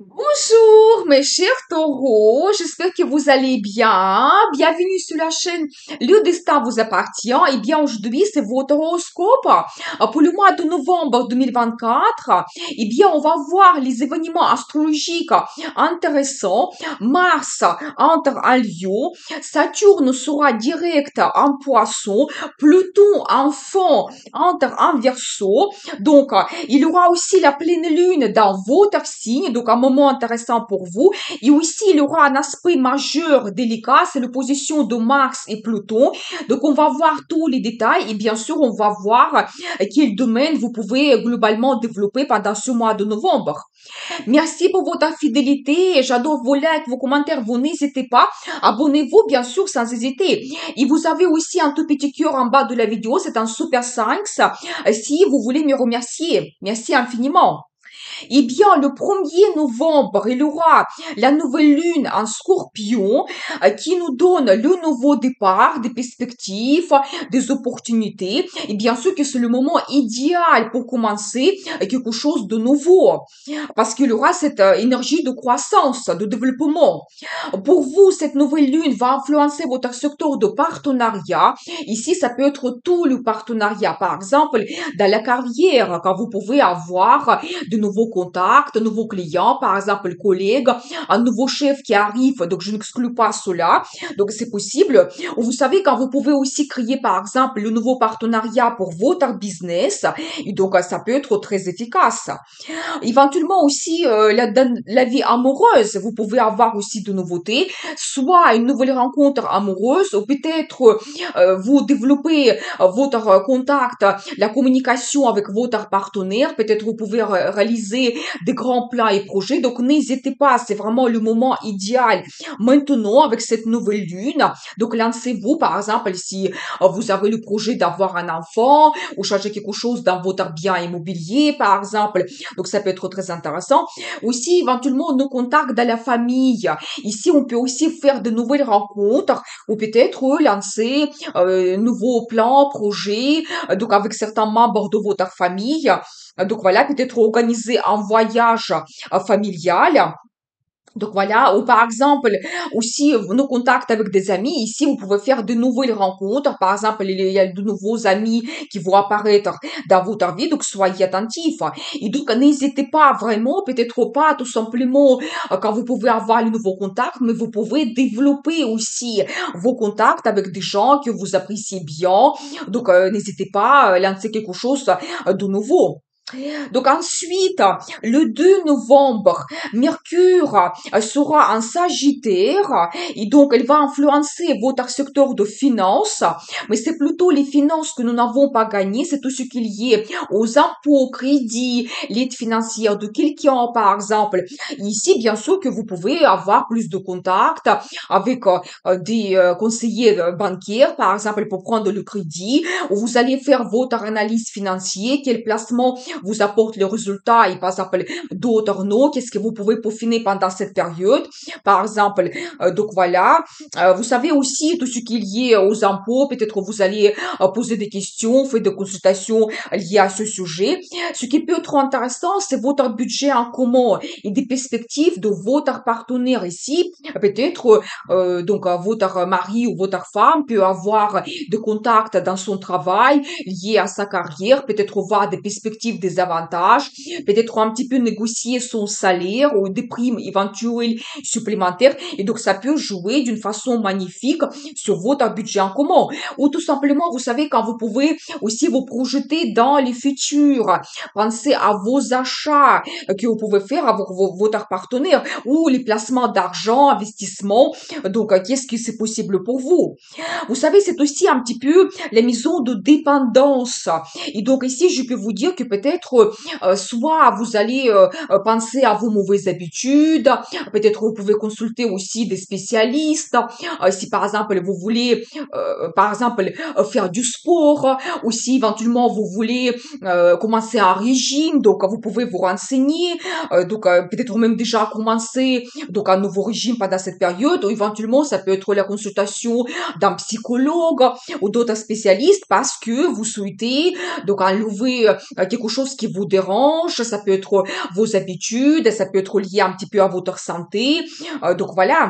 Bonjour mes chers taureaux, j'espère que vous allez bien. Bienvenue sur la chaîne Le Destin vous appartient. Et bien aujourd'hui c'est votre horoscope pour le mois de novembre 2024. Et bien on va voir les événements astrologiques intéressants. Mars entre en Lion, Saturne sera direct en Poisson, Pluton en Fond entre en Verseau. Donc il y aura aussi la pleine lune dans votre signe, donc un moment intéressant pour vous. Et aussi, il y aura un aspect majeur délicat, c'est l'opposition de Mars et Pluton. Donc, on va voir tous les détails et bien sûr, on va voir quel domaine vous pouvez globalement développer pendant ce mois de novembre. Merci pour votre fidélité. J'adore vos likes, vos commentaires. Vous n'hésitez pas. Abonnez-vous, bien sûr, sans hésiter. Et vous avez aussi un tout petit cœur en bas de la vidéo. C'est un super thanks. Si vous voulez me remercier. Merci infiniment. Eh bien, le 1er novembre, il y aura la nouvelle lune en Scorpion qui nous donne le nouveau départ, des perspectives, des opportunités. Et bien sûr que c'est le moment idéal pour commencer quelque chose de nouveau parce qu'il y aura cette énergie de croissance, de développement. Pour vous, cette nouvelle lune va influencer votre secteur de partenariat. Ici, ça peut être tout le partenariat. Par exemple, dans la carrière, quand vous pouvez avoir de nouveaux contacts, de nouveaux clients, par exemple, collègues, un nouveau chef qui arrive. Donc, je n'exclus pas cela. Donc, c'est possible. Vous savez, quand vous pouvez aussi créer, par exemple, le nouveau partenariat pour votre business. Et donc, ça peut être très efficace. Éventuellement aussi, dans la vie amoureuse, vous pouvez avoir aussi de nouveautés, soit une nouvelle rencontre amoureuse, ou peut-être vous développez votre contact, la communication avec votre partenaire, peut-être vous pouvez réaliser des grands plans et projets, donc n'hésitez pas, c'est vraiment le moment idéal maintenant avec cette nouvelle lune, donc lancez-vous par exemple si vous avez le projet d'avoir un enfant, ou changer quelque chose dans votre bien immobilier par exemple, donc ça peut être très intéressant. Aussi, éventuellement, nos contacts dans la famille. Ici, on peut aussi faire de nouvelles rencontres ou peut-être lancer nouveaux plans, projets, donc avec certains membres de votre famille. Donc voilà, peut-être organiser un voyage familial. Donc voilà, ou par exemple, aussi nos contacts avec des amis, ici vous pouvez faire de nouvelles rencontres, par exemple il y a de nouveaux amis qui vont apparaître dans votre vie, donc soyez attentifs. Et donc n'hésitez pas vraiment, peut-être pas tout simplement quand vous pouvez avoir les nouveaux contacts, mais vous pouvez développer aussi vos contacts avec des gens que vous appréciez bien, donc n'hésitez pas à lancer quelque chose de nouveau. Donc ensuite, le 2 novembre, Mercure sera en Sagittaire et donc elle va influencer votre secteur de finances, mais c'est plutôt les finances que nous n'avons pas gagnées, c'est tout ce qui est lié aux impôts, crédits, l'aide financière de quelqu'un par exemple. Ici, bien sûr que vous pouvez avoir plus de contacts avec des conseillers bancaires par exemple pour prendre le crédit, ou vous allez faire votre analyse financière, quel placement vous apporte le résultat et par exemple d'autres non, qu'est-ce que vous pouvez peaufiner pendant cette période, par exemple. Donc voilà, vous savez aussi tout ce qui est lié aux impôts, peut-être vous allez poser des questions, faire des consultations liées à ce sujet. Ce qui peut être intéressant, c'est votre budget en commun et des perspectives de votre partenaire ici. Peut-être donc votre mari ou votre femme peut avoir des contacts dans son travail liés à sa carrière, peut-être voir des perspectives, des avantages, peut-être un petit peu négocier son salaire ou des primes éventuelles supplémentaires. Et donc, ça peut jouer d'une façon magnifique sur votre budget en commun. Ou tout simplement, vous savez, quand vous pouvez aussi vous projeter dans les futurs, pensez à vos achats que vous pouvez faire avec votre partenaire ou les placements d'argent, investissements. Donc, qu'est-ce que c'est possible pour vous? Vous savez, c'est aussi un petit peu la maison de dépendance. Et donc ici, je peux vous dire que peut-être soit vous allez penser à vos mauvaises habitudes, peut-être vous pouvez consulter aussi des spécialistes. Si par exemple vous voulez, par exemple, faire du sport, ou si éventuellement vous voulez commencer un régime, donc vous pouvez vous renseigner. Donc peut-être même déjà commencer donc un nouveau régime pendant cette période, ou éventuellement ça peut être la consultation d'un psychologue ou d'autres spécialistes parce que vous souhaitez donc enlever quelque chose chose qui vous dérange, ça peut être vos habitudes, ça peut être lié un petit peu à votre santé. Donc voilà.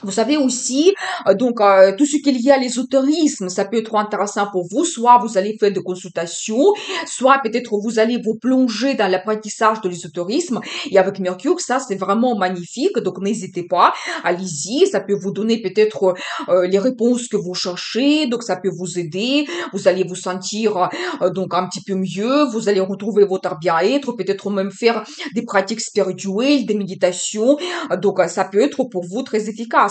Vous savez aussi, tout ce qui est lié à l'ésotérisme, ça peut être intéressant pour vous. Soit vous allez faire des consultations, soit peut-être vous allez vous plonger dans l'apprentissage de l'ésotérisme. Et avec Mercure, ça, c'est vraiment magnifique. Donc, n'hésitez pas, allez-y. Ça peut vous donner peut-être les réponses que vous cherchez. Donc, ça peut vous aider. Vous allez vous sentir donc un petit peu mieux. Vous allez retrouver votre bien-être. Peut-être même faire des pratiques spirituelles, des méditations. Ça peut être pour vous très efficace.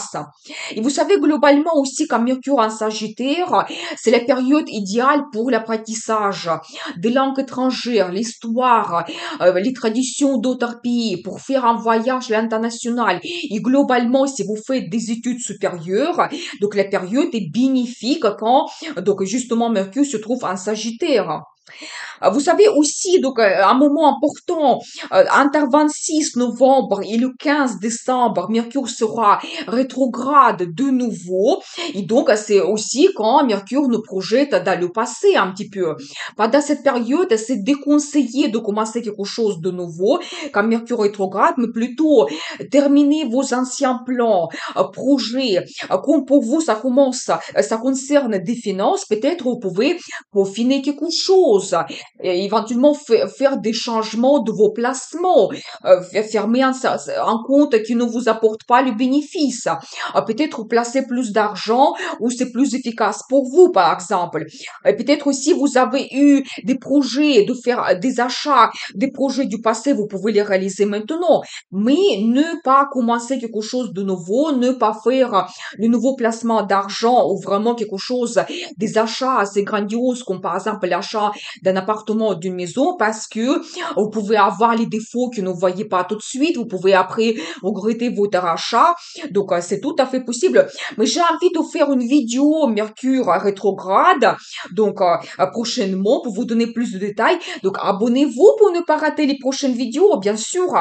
Et vous savez globalement aussi qu'un Mercure en Sagittaire, c'est la période idéale pour l'apprentissage des langues étrangères, l'histoire, les traditions d'autres pays, pour faire un voyage à l'international. Et globalement, si vous faites des études supérieures, donc la période est bénéfique quand donc justement Mercure se trouve en Sagittaire. Vous savez aussi, un moment important, entre 26 novembre et le 15 décembre, Mercure sera rétrograde de nouveau. Et donc, c'est aussi quand Mercure nous projette dans le passé un petit peu. Pendant cette période, c'est déconseillé de commencer quelque chose de nouveau quand Mercure rétrograde, mais plutôt terminer vos anciens plans, projets. Comme pour vous, ça concerne des finances, peut-être vous pouvez peaufiner quelque chose et éventuellement faire des changements de vos placements, fermer un compte qui ne vous apporte pas le bénéfice, peut-être placer plus d'argent où c'est plus efficace pour vous, par exemple. Peut-être aussi vous avez eu des projets de faire des achats, des projets du passé, vous pouvez les réaliser maintenant, mais ne pas commencer quelque chose de nouveau, ne pas faire le nouveau placement d'argent ou vraiment quelque chose, des achats assez grandioses comme par exemple l'achat d'un appartement, d'une maison, parce que vous pouvez avoir les défauts que vous ne voyez pas tout de suite, vous pouvez après regretter votre achat, c'est tout à fait possible. Mais j'ai envie de faire une vidéo Mercure rétrograde, prochainement pour vous donner plus de détails. Donc abonnez-vous pour ne pas rater les prochaines vidéos, bien sûr.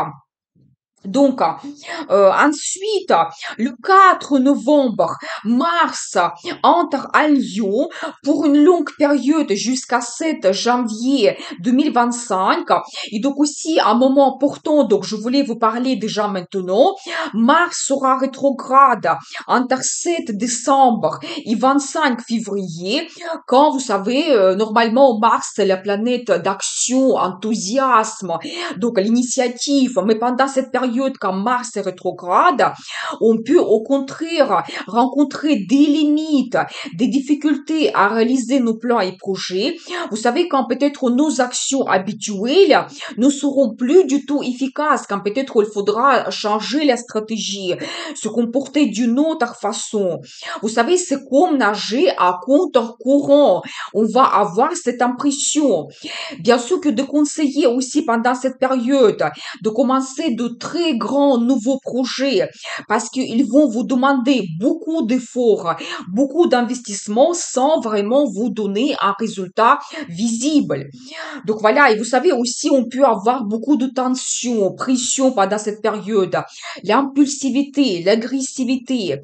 Ensuite, le 4 novembre, Mars entre à Lyon pour une longue période jusqu'à 7 janvier 2025. Et donc aussi un moment important, donc je voulais vous parler déjà maintenant. Mars sera rétrograde entre 7 décembre et 25 février. Quand vous savez, normalement Mars c'est la planète d'action, enthousiasme, donc l'initiative. Mais pendant cette période, quand Mars est rétrograde, on peut au contraire rencontrer des limites, des difficultés à réaliser nos plans et projets. Vous savez, quand peut-être nos actions habituelles ne seront plus du tout efficaces, quand peut-être il faudra changer la stratégie, se comporter d'une autre façon. Vous savez, c'est comme nager à contre-courant. On va avoir cette impression. Bien sûr que de conseiller aussi pendant cette période de commencer de très grands nouveaux projets parce qu'ils vont vous demander beaucoup d'efforts, beaucoup d'investissements sans vraiment vous donner un résultat visible. Donc voilà, et vous savez aussi, on peut avoir beaucoup de tension, pression pendant cette période, l'impulsivité, l'agressivité.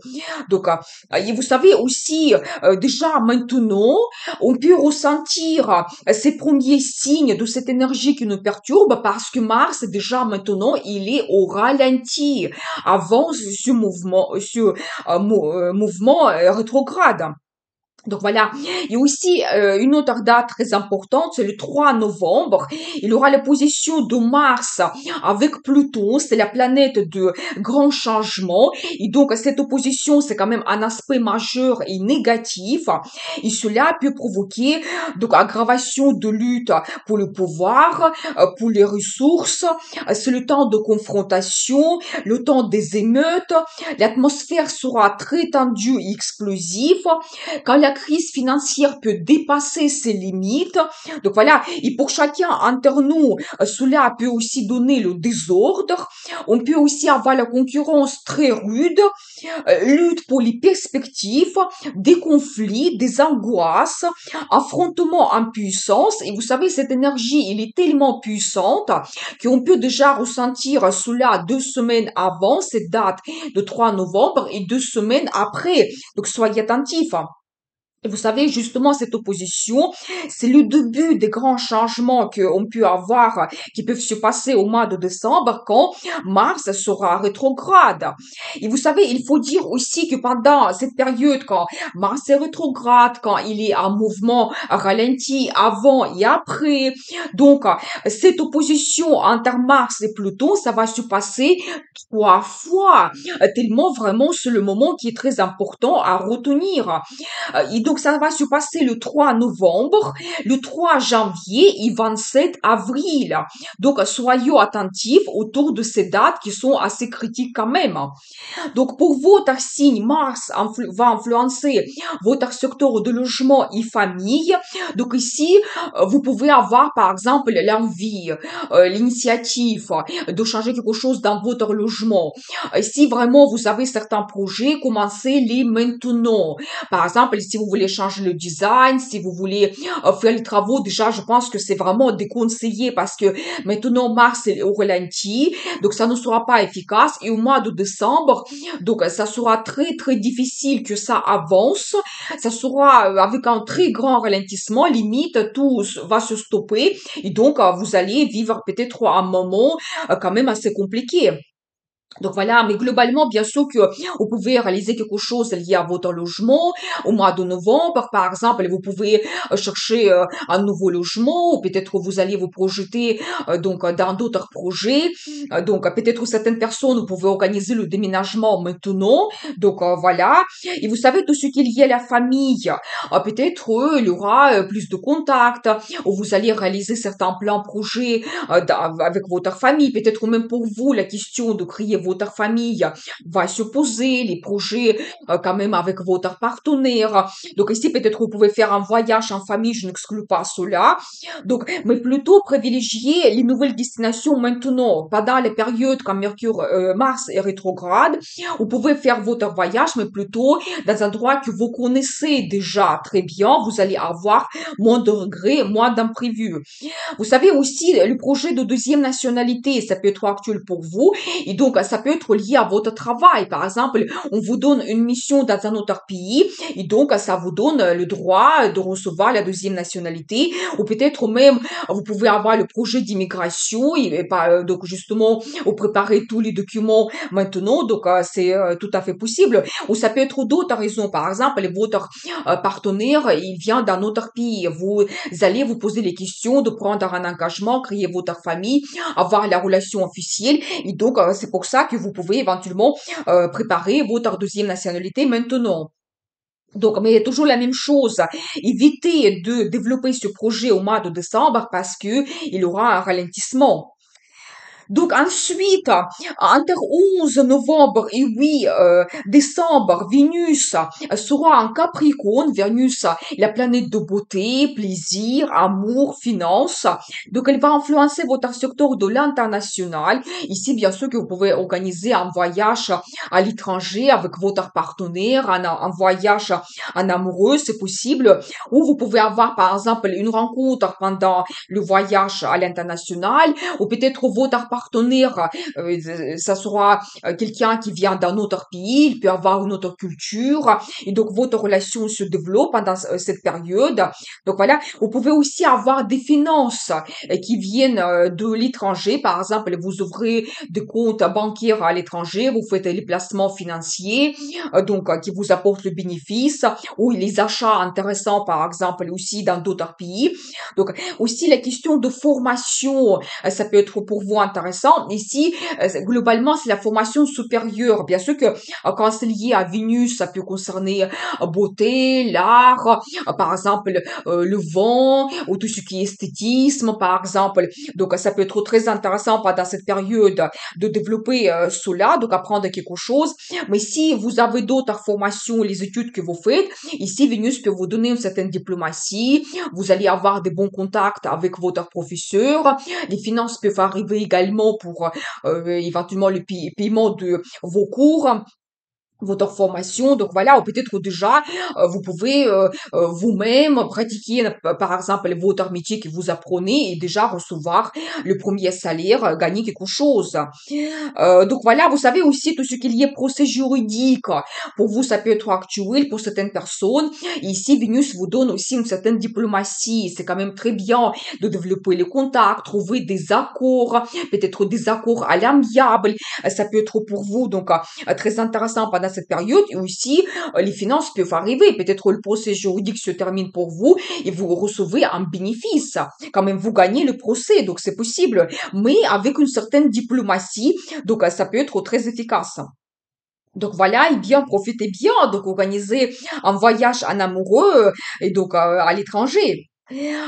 Et vous savez aussi, déjà maintenant, on peut ressentir ces premiers signes de cette énergie qui nous perturbe parce que Mars, déjà maintenant, il est au ralenti avant ce mouvement rétrograde. Donc voilà. Il y a aussi une autre date très importante, c'est le 3 novembre. Il aura la position de Mars avec Pluton, c'est la planète de grands changements. Et donc cette opposition, c'est quand même un aspect majeur et négatif. Et cela peut provoquer donc aggravation de lutte pour le pouvoir, pour les ressources. C'est le temps de confrontation, le temps des émeutes. L'atmosphère sera très tendue et explosive. Quand la crise financière peut dépasser ses limites. Donc voilà, et pour chacun entre nous, cela peut aussi donner le désordre. On peut aussi avoir la concurrence très rude, lutte pour les perspectives, des conflits, des angoisses, affrontement en puissance. Et vous savez, cette énergie, elle est tellement puissante qu'on peut déjà ressentir cela 2 semaines avant cette date de 3 novembre et 2 semaines après. Donc soyez attentifs. Et vous savez, justement, cette opposition, c'est le début des grands changements qu'on peut avoir, qui peuvent se passer au mois de décembre quand Mars sera rétrograde. Et vous savez, il faut dire aussi que pendant cette période, quand Mars est rétrograde, quand il est en mouvement ralenti avant et après, donc cette opposition entre Mars et Pluton, ça va se passer 3 fois, tellement vraiment c'est le moment qui est très important à retenir. Et donc, ça va se passer le 3 novembre, le 3 janvier et 27 avril. Donc, soyez attentifs autour de ces dates qui sont assez critiques quand même. Donc, pour votre signe, Mars va influencer votre secteur de logement et famille. Donc, ici, vous pouvez avoir, par exemple, l'envie, l'initiative de changer quelque chose dans votre logement. Si vraiment vous avez certains projets, commencez-les maintenant. Par exemple, si vous voulez changer le design, si vous voulez faire les travaux, déjà, je pense que c'est vraiment déconseillé parce que maintenant, Mars est au ralenti, donc ça ne sera pas efficace. Et au mois de décembre, donc ça sera très, très difficile que ça avance. Ça sera avec un très grand ralentissement, limite, tout va se stopper. Et donc, vous allez vivre peut-être un moment quand même assez compliqué. Donc voilà, mais globalement, bien sûr que vous pouvez réaliser quelque chose lié à votre logement au mois de novembre, par exemple, vous pouvez chercher un nouveau logement, ou peut-être vous allez vous projeter dans d'autres projets. Donc peut-être certaines personnes, vous pouvez organiser le déménagement maintenant. Donc voilà. Et vous savez, tout ce qui est lié à la famille, peut-être il y aura plus de contacts, ou vous allez réaliser certains plans projets avec votre famille, peut-être même pour vous, la question de créer votre famille va se poser, les projets quand même avec votre partenaire. Donc ici, peut-être vous pouvez faire un voyage en famille, je n'exclus pas cela. Donc, mais plutôt privilégier les nouvelles destinations maintenant, pas dans les périodes quand Mars est rétrograde. Vous pouvez faire votre voyage, mais plutôt dans un endroit que vous connaissez déjà très bien. Vous allez avoir moins de regrets, moins d'imprévus. Vous savez aussi, le projet de deuxième nationalité, ça peut être actuel pour vous, et donc ça peut être lié à votre travail. Par exemple, on vous donne une mission dans un autre pays, et donc ça vous donne le droit de recevoir la deuxième nationalité, ou peut-être même, vous pouvez avoir le projet d'immigration, et donc justement, vous préparez tous les documents maintenant, donc c'est tout à fait possible. Ou ça peut être d'autres raisons. Par exemple, votre partenaire, il vient d'un autre pays. Vous allez vous poser les questions de prendre un engagement, créer votre famille, avoir la relation officielle. Et donc, c'est pour ça que vous pouvez éventuellement préparer votre deuxième nationalité maintenant. Donc, mais toujours la même chose. Évitez de développer ce projet au mois de décembre parce que il y aura un ralentissement. Donc ensuite, entre 11 novembre et 8 décembre, Vénus sera en Capricorne. Vénus, la planète de beauté, plaisir, amour, finance. Donc elle va influencer votre secteur de l'international. Ici, bien sûr que vous pouvez organiser un voyage à l'étranger avec votre partenaire, un voyage en amoureux, c'est possible. Ou vous pouvez avoir, par exemple, une rencontre pendant le voyage à l'international, ou peut-être votre partenaire, ça sera quelqu'un qui vient d'un autre pays, il peut avoir une autre culture, et donc votre relation se développe pendant cette période. Donc voilà, vous pouvez aussi avoir des finances qui viennent de l'étranger. Par exemple, vous ouvrez des comptes bancaires à l'étranger, vous faites les placements financiers, qui vous apportent le bénéfice, ou les achats intéressants, par exemple, aussi dans d'autres pays. Donc, aussi la question de formation, ça peut être pour vous intéressant. Ici, globalement, c'est la formation supérieure. Bien sûr que quand c'est lié à Vénus, ça peut concerner beauté, l'art, par exemple, le vent, ou tout ce qui est esthétisme, par exemple. Donc, ça peut être très intéressant pendant cette période de développer cela, donc apprendre quelque chose. Mais si vous avez d'autres formations, les études que vous faites, ici, Vénus peut vous donner une certaine diplomatie, vous allez avoir des bons contacts avec votre professeur. Les finances peuvent arriver également pour éventuellement le paiement de vos cours. votre formation. Donc voilà, ou peut-être déjà, vous pouvez vous-même pratiquer, par exemple, votre métier que vous apprenez et déjà recevoir le premier salaire, gagner quelque chose. Donc voilà, vous savez aussi tout ce qu'il y a procès juridique. Pour vous, ça peut être actuel pour certaines personnes. Ici, Vénus vous donne aussi une certaine diplomatie. C'est quand même très bien de développer les contacts, trouver des accords, peut-être des accords à l'amiable. Ça peut être pour vous donc très intéressant pendant cette période. Et aussi, les finances peuvent arriver. Peut-être le procès juridique se termine pour vous et vous recevez un bénéfice. Quand même, vous gagnez le procès, donc c'est possible. Mais avec une certaine diplomatie, donc ça peut être très efficace. Donc voilà, et bien profitez bien, donc organisez un voyage en amoureux et donc à l'étranger.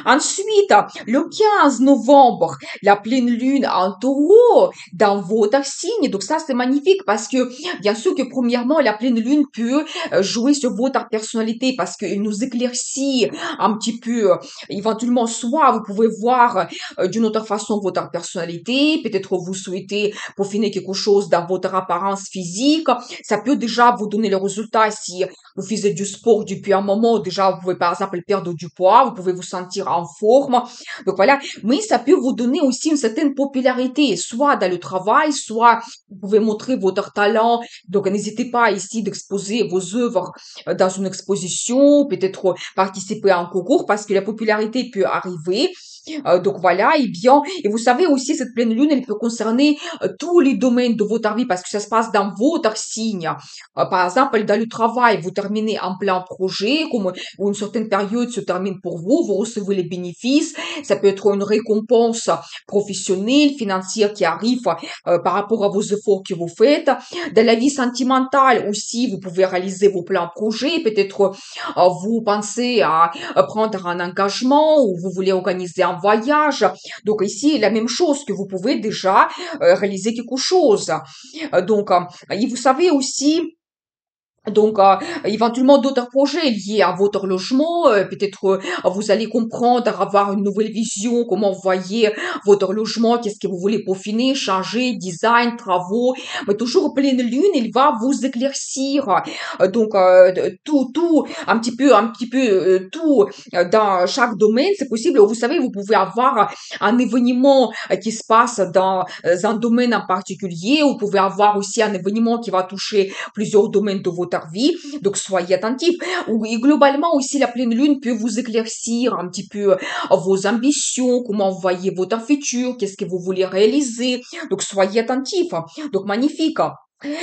Ensuite, le 15 novembre, la pleine lune en taureau dans votre signe. Donc ça, c'est magnifique parce que, bien sûr que premièrement, la pleine lune peut jouer sur votre personnalité parce qu'il nous éclaircit un petit peu. Éventuellement, soit vous pouvez voir d'une autre façon votre personnalité, peut-être vous souhaitez peaufiner quelque chose dans votre apparence physique. Ça peut déjà vous donner le résultat si vous faisiez du sport depuis un moment. Déjà, vous pouvez par exemple perdre du poids, vous pouvez vous sentir en forme. Donc voilà, mais ça peut vous donner aussi une certaine popularité, soit dans le travail, soit vous pouvez montrer votre talent. Donc n'hésitez pas ici d'exposer vos œuvres dans une exposition, peut-être participer à un concours parce que la popularité peut arriver. Donc voilà, et bien, et vous savez aussi, cette pleine lune, elle peut concerner tous les domaines de votre vie parce que ça se passe dans votre signe. Par exemple, dans le travail, vous terminez en plein projet, comme ou une certaine période se termine pour vous, vous recevez les bénéfices. Ça peut être une récompense professionnelle, financière qui arrive par rapport à vos efforts que vous faites. Dans la vie sentimentale aussi, vous pouvez réaliser vos plans projets. Peut-être vous pensez à prendre un engagement ou vous voulez organiser un voyage. Donc ici, la même chose que vous pouvez déjà réaliser quelque chose. Et vous savez aussi donc, éventuellement d'autres projets liés à votre logement, peut-être vous allez comprendre, avoir une nouvelle vision, comment vous voyez votre logement, qu'est-ce que vous voulez peaufiner, changer, design, travaux, mais toujours pleine lune, il va vous éclaircir. Tout, un petit peu, tout dans chaque domaine, c'est possible. Vous savez, vous pouvez avoir un événement qui se passe dans un domaine en particulier, vous pouvez avoir aussi un événement qui va toucher plusieurs domaines de votre vie, donc soyez attentifs. Et globalement aussi, la pleine lune peut vous éclaircir un petit peu vos ambitions, comment vous voyez votre futur, qu'est-ce que vous voulez réaliser, donc soyez attentifs. Donc magnifique.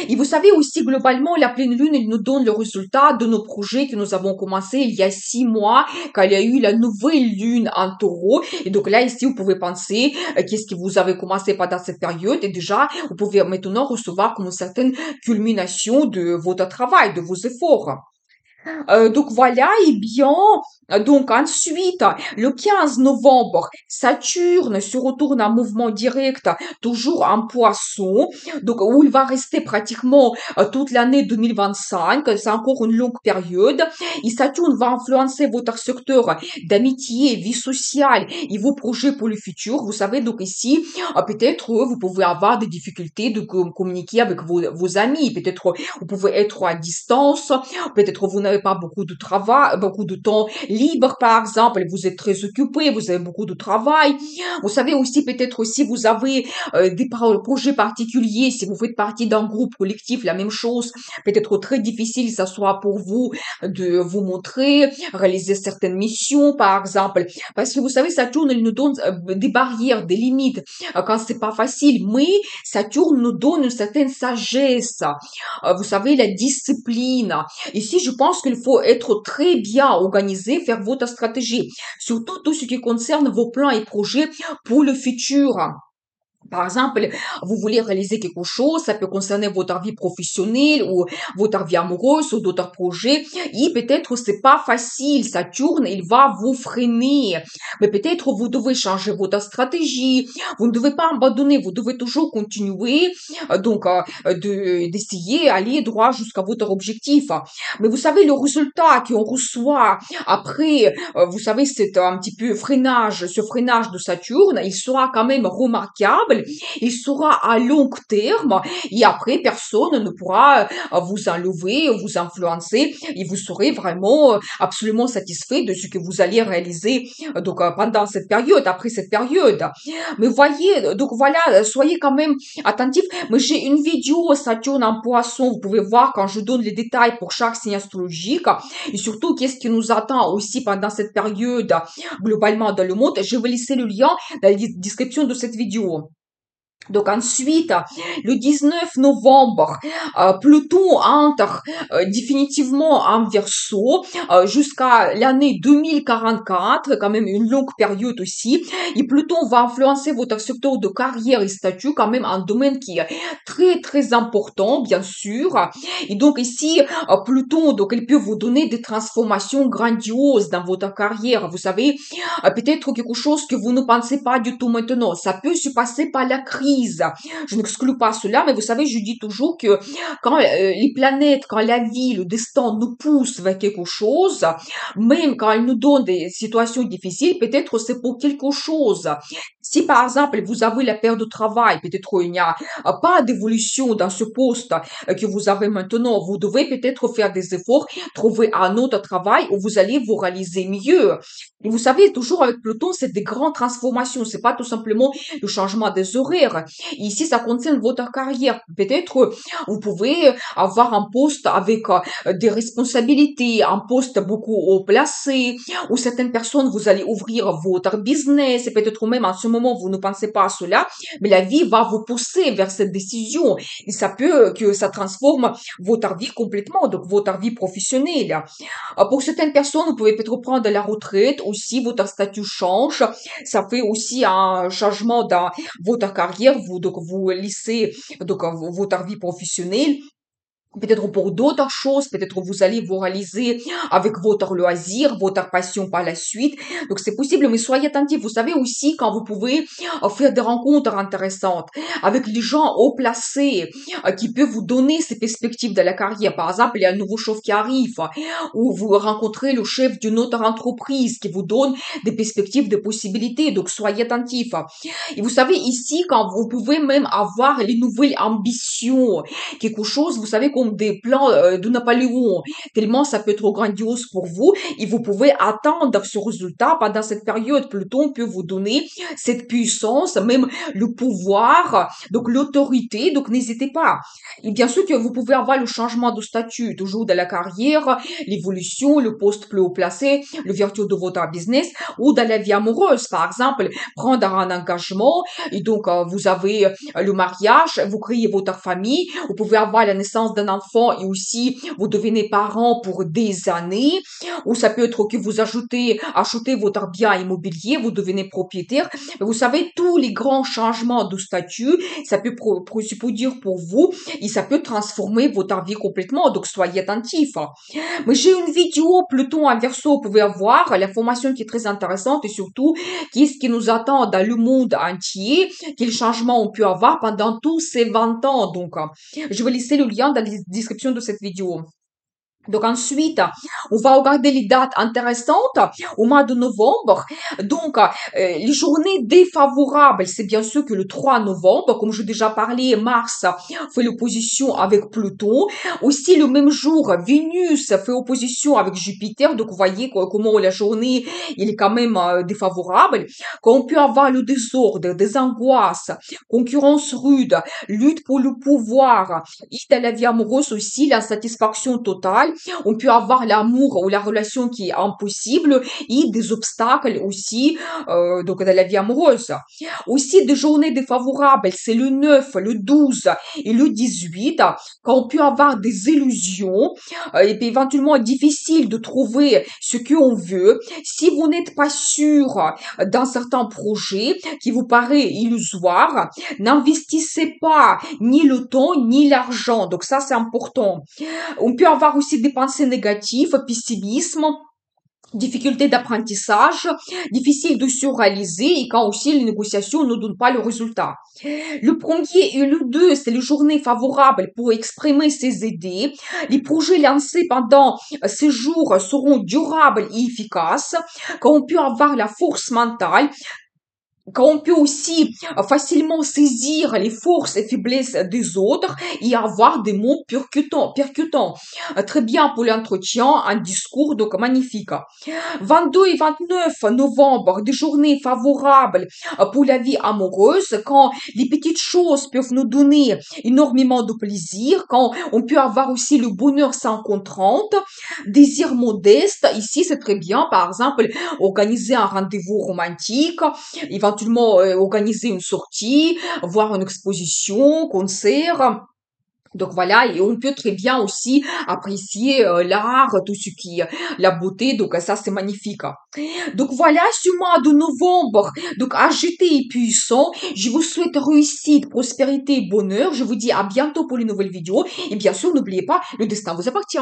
Et vous savez aussi, globalement, la pleine lune, elle nous donne le résultat de nos projets que nous avons commencé il y a 6 mois, quand il y a eu la nouvelle lune en taureau. Et donc là, ici, vous pouvez penser, qu'est-ce que vous avez commencé pendant cette période. Et déjà, vous pouvez maintenant recevoir comme une certaine culmination de votre travail, de vos efforts. Donc voilà, et bien, donc ensuite, le 15 novembre, Saturne se retourne en mouvement direct, toujours en poisson, donc où il va rester pratiquement toute l'année 2025, c'est encore une longue période, et Saturne va influencer votre secteur d'amitié, vie sociale et vos projets pour le futur. Vous savez, donc ici, peut-être vous pouvez avoir des difficultés de communiquer avec vos amis, peut-être vous pouvez être à distance, peut-être vous n'avez pas beaucoup de travail, beaucoup de temps libre, par exemple, vous êtes très occupé, vous avez beaucoup de travail. Vous savez aussi, peut-être aussi, vous avez des projets particuliers, si vous faites partie d'un groupe collectif, la même chose, peut-être très difficile, ça soit pour vous de vous montrer, réaliser certaines missions, par exemple, parce que vous savez, Saturne, il nous donne des barrières, des limites, quand c'est pas facile, mais Saturne nous donne une certaine sagesse, vous savez, la discipline. Ici, je pense qu'il faut être très bien organisé, faire votre stratégie, surtout tout ce qui concerne vos plans et projets pour le futur. Par exemple, vous voulez réaliser quelque chose, ça peut concerner votre vie professionnelle ou votre vie amoureuse ou d'autres projets. Et peut-être c'est pas facile, Saturne, il va vous freiner. Mais peut-être vous devez changer votre stratégie. Vous ne devez pas abandonner, vous devez toujours continuer, d'essayer aller droit jusqu'à votre objectif. Mais vous savez, le résultat qu'on reçoit après, vous savez, c'est un petit peu freinage, ce freinage de Saturne, il sera quand même remarquable favorable, il sera à long terme et après, personne ne pourra vous enlever, vous influencer et vous serez vraiment absolument satisfait de ce que vous allez réaliser pendant cette période, après cette période. Mais voyez, donc voilà, soyez quand même attentifs. Mais j'ai une vidéo Saturne en poisson, vous pouvez voir quand je donne les détails pour chaque signe astrologique et surtout qu'est-ce qui nous attend aussi pendant cette période globalement dans le monde. Je vais laisser le lien dans la description de cette vidéo. Donc ensuite, le 19 novembre, Pluton entre définitivement en Verseau jusqu'à l'année 2044, quand même une longue période aussi. Et Pluton va influencer votre secteur de carrière et statut, quand même un domaine qui est très très important, bien sûr. Et donc ici, Pluton, donc il peut vous donner des transformations grandioses dans votre carrière. Vous savez, peut-être quelque chose que vous ne pensez pas du tout maintenant. Ça peut se passer par la crise. Je n'exclus pas cela, mais vous savez, je dis toujours que quand les planètes, quand la vie, le destin nous pousse vers quelque chose, même quand elle nous donne des situations difficiles, peut-être c'est pour quelque chose. Si par exemple vous avez la perte de travail, peut-être il n'y a pas d'évolution dans ce poste que vous avez maintenant, vous devez peut-être faire des efforts, trouver un autre travail où vous allez vous réaliser mieux. Et vous savez, toujours avec Pluton, c'est des grandes transformations. C'est pas tout simplement le changement des horaires. Ici, ça concerne votre carrière. Peut-être, vous pouvez avoir un poste avec des responsabilités, un poste beaucoup haut placé, ou certaines personnes, vous allez ouvrir votre business, et peut-être même en ce moment, vous ne pensez pas à cela, mais la vie va vous pousser vers cette décision. Et ça peut que ça transforme votre vie complètement, donc votre vie professionnelle. Pour certaines personnes, vous pouvez peut-être prendre la retraite aussi, votre statut change. Ça fait aussi un changement dans votre carrière, donc vous laissez votre vie professionnelle. Peut-être pour d'autres choses, peut-être vous allez vous réaliser avec votre loisir, votre passion par la suite. Donc c'est possible, mais soyez attentifs. Vous savez aussi quand vous pouvez faire des rencontres intéressantes avec les gens haut placés qui peuvent vous donner ces perspectives de la carrière. Par exemple, il y a un nouveau chef qui arrive ou vous rencontrez le chef d'une autre entreprise qui vous donne des perspectives de possibilités. Donc soyez attentifs. Et vous savez ici quand vous pouvez même avoir les nouvelles ambitions, quelque chose, vous savez, comme des plans de Napoléon, tellement ça peut être grandiose pour vous, et vous pouvez attendre ce résultat pendant cette période. Pluton peut vous donner cette puissance, même le pouvoir, donc l'autorité, donc n'hésitez pas. Et bien sûr que vous pouvez avoir le changement de statut, toujours de la carrière, l'évolution, le poste plus haut placé, l'ouverture de votre business, ou dans la vie amoureuse, par exemple, prendre un engagement, et donc vous avez le mariage, vous créez votre famille, vous pouvez avoir la naissance d'un enfant et aussi vous devenez parent pour des années, ou ça peut être que vous achetez votre bien immobilier, vous devenez propriétaire. Vous savez, tous les grands changements de statut, ça peut dire pour vous et ça peut transformer votre vie complètement, donc soyez attentifs. Mais j'ai une vidéo Pluton en Verseau, vous pouvez voir l'information qui est très intéressante et surtout qu'est-ce qui nous attend dans le monde entier, quels changements on peut avoir pendant tous ces 20 ans. Donc, je vais laisser le lien dans la description de cette vidéo. Donc ensuite, on va regarder les dates intéressantes au mois de novembre. Donc, les journées défavorables, c'est bien sûr que le 3 novembre, comme je déjà parlé, Mars fait l'opposition avec Pluton. Aussi, le même jour, Vénus fait opposition avec Jupiter. Donc, vous voyez comment la journée, il est quand même défavorable. Quand on peut avoir le désordre, des angoisses, concurrence rude, lutte pour le pouvoir, et dans la vie amoureuse aussi, l'insatisfaction totale. On peut avoir l'amour ou la relation qui est impossible et des obstacles aussi donc dans la vie amoureuse. Aussi des journées défavorables, c'est le 9, le 12 et le 18 quand on peut avoir des illusions et puis éventuellement difficile de trouver ce qu'on veut. Si vous n'êtes pas sûr d'un certain projet qui vous paraît illusoire, n'investissez pas ni le temps ni l'argent. Donc ça c'est important. On peut avoir aussi des pensées négatives, pessimisme, difficulté d'apprentissage, difficile de se réaliser et quand aussi les négociations ne donnent pas le résultat. Le premier et le 2, c'est les journées favorables pour exprimer ses idées. Les projets lancés pendant ces jours seront durables et efficaces. Quand on peut avoir la force mentale, quand on peut aussi facilement saisir les forces et faiblesses des autres et avoir des mots percutants. Très bien pour l'entretien, un discours donc magnifique. 22 et 29 novembre, des journées favorables pour la vie amoureuse, quand les petites choses peuvent nous donner énormément de plaisir, quand on peut avoir aussi le bonheur sans contrainte, désir modeste, ici c'est très bien, par exemple, organiser un rendez-vous romantique, éventuellement organiser une sortie, voir une exposition, concert. Donc voilà, et on peut très bien aussi apprécier l'art, tout ce qui, la beauté, donc ça c'est magnifique. Donc voilà, ce mois de novembre, donc agité et puissant, je vous souhaite réussite, prospérité et bonheur. Je vous dis à bientôt pour une nouvelle vidéo. Et bien sûr, n'oubliez pas, le destin vous appartient.